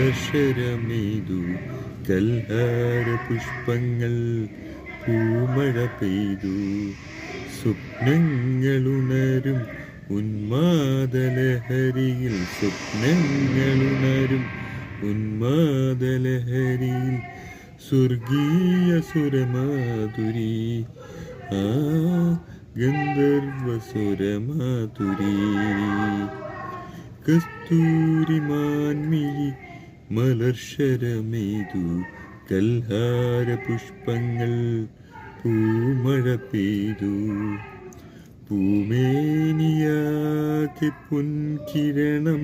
മലർശരമേതു കൽഹാര പുഷ്പങ്ങൾ പൂമഴ പെയ്തു സ്വപ്നങ്ങളുണരും ഉന്മാദലഹരിയിൽ സ്വപ്നങ്ങളുണരും ഉന്മാദലഹരിയിൽ സ്വർഗീയ സുരമാധുരി ആ ഗന്ധർവ സുരമാധുരി കസ്തൂരി മാൻമിഴി മലർശരമേതു കൽഹാര പുഷ്പങ്ങൾ പൂമഴ പെയ്തു പൂമേനിയാകെ പൊൻകിരണം